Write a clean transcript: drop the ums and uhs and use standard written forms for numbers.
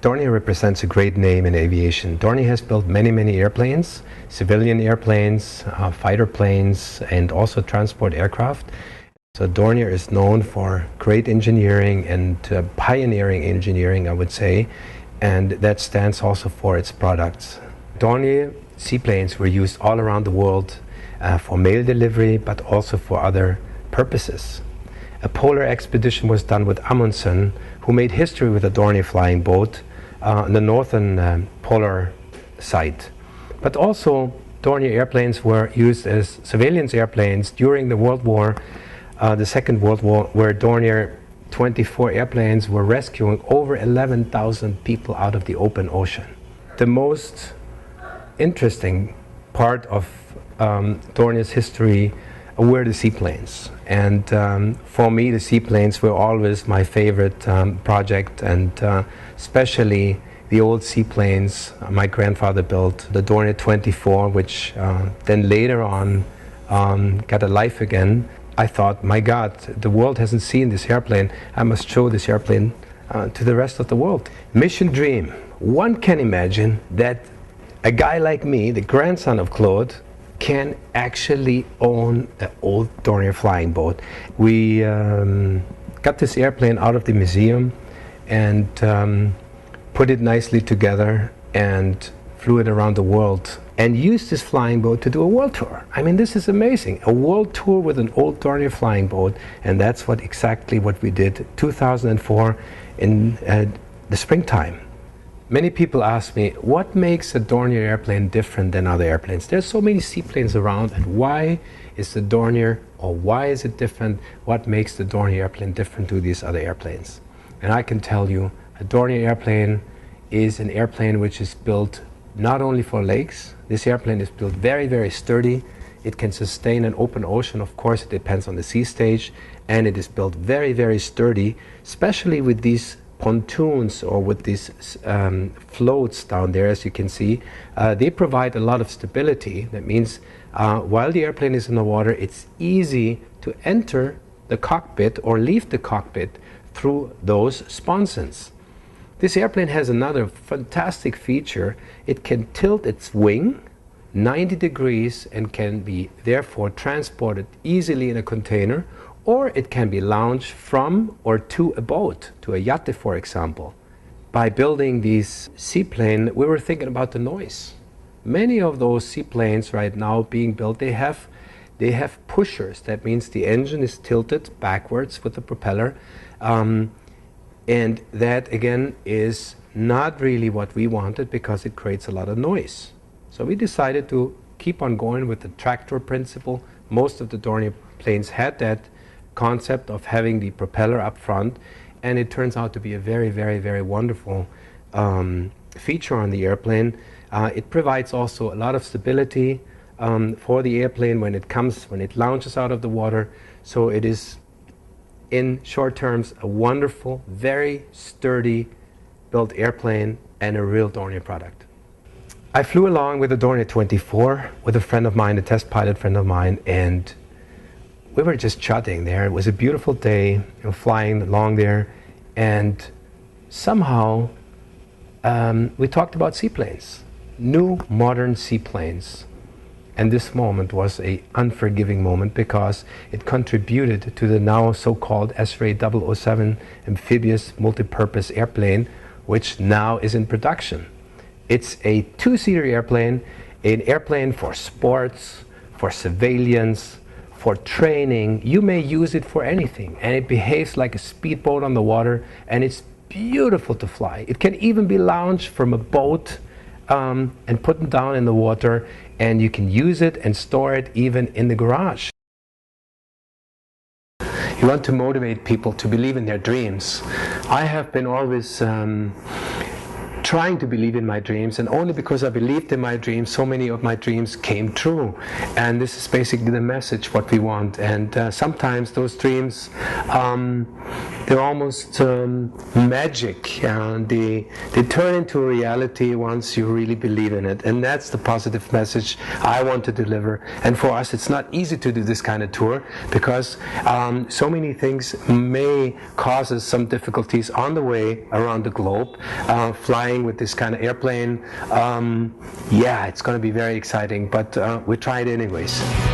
Dornier represents a great name in aviation. Dornier has built many airplanes, civilian airplanes, fighter planes, and also transport aircraft. So Dornier is known for great engineering and pioneering engineering, I would say, and that stands also for its products. Dornier seaplanes were used all around the world for mail delivery, but also for other purposes. A polar expedition was done with Amundsen, who made history with a Dornier flying boat on the northern polar site. But also Dornier airplanes were used as surveillance airplanes during the Second World War, where Dornier 24 airplanes were rescuing over 11,000 people out of the open ocean. The most interesting part of Dornier's history were the seaplanes, and for me the seaplanes were always my favorite project, and especially the old seaplanes my grandfather built, the Dornier 24, which then later on got a life again. I thought, my God, the world hasn't seen this airplane, I must show this airplane to the rest of the world. Mission dream. One can imagine that a guy like me, the grandson of Claude, can actually own an old Dornier flying boat. We got this airplane out of the museum and put it nicely together and flew it around the world and used this flying boat to do a world tour. I mean, this is amazing. A world tour with an old Dornier flying boat, and that's exactly what we did 2004 in the springtime. Many people ask me, what makes a Dornier airplane different than other airplanes? There's so many seaplanes around, and why is the Dornier, or why is it different? What makes the Dornier airplane different to these other airplanes? And I can tell you, a Dornier airplane is an airplane which is built not only for lakes. This airplane is built very sturdy. It can sustain an open ocean. Of course, it depends on the sea stage, and it is built very sturdy, especially with these pontoons or with these floats down there, as you can see. They provide a lot of stability. That means while the airplane is in the water, it's easy to enter the cockpit or leave the cockpit through those sponsons. This airplane has another fantastic feature. It can tilt its wing 90 degrees and can be therefore transported easily in a container, or it can be launched from or to a boat, to a yacht, for example. By building these seaplanes, we were thinking about the noise. Many of those seaplanes right now being built, they have pushers. That means the engine is tilted backwards with the propeller, and that again is not really what we wanted, because it creates a lot of noise. So we decided to keep on going with the tractor principle. Most of the Dornier planes had that concept of having the propeller up front, and it turns out to be a very wonderful feature on the airplane. It provides also a lot of stability for the airplane when it launches out of the water. So it is, in short terms, a wonderful, very sturdy built airplane and a real Dornier product. I flew along with the Dornier 24 with a friend of mine, a test pilot friend of mine, and we were just chatting there. It was a beautiful day, flying along there, and somehow we talked about seaplanes, new modern seaplanes. And this moment was an unforgiving moment, because it contributed to the now so-called S-Ray 007 amphibious multi-purpose airplane, which now is in production. It's a two-seater airplane, an airplane for sports, for surveillance, for training. You may use it for anything, and it behaves like a speedboat on the water, and it's beautiful to fly. It can even be launched from a boat and put down in the water, and you can use it and store it even in the garage. You want to motivate people to believe in their dreams. I have been always trying to believe in my dreams, and only because I believed in my dreams, so many of my dreams came true. And this is basically the message what we want. And sometimes those dreams they're almost magic, and they turn into reality once you really believe in it. And that's the positive message I want to deliver. And for us, it's not easy to do this kind of tour because so many things may cause us some difficulties on the way around the globe. Flying with this kind of airplane, yeah, it's going to be very exciting, but we try it anyways.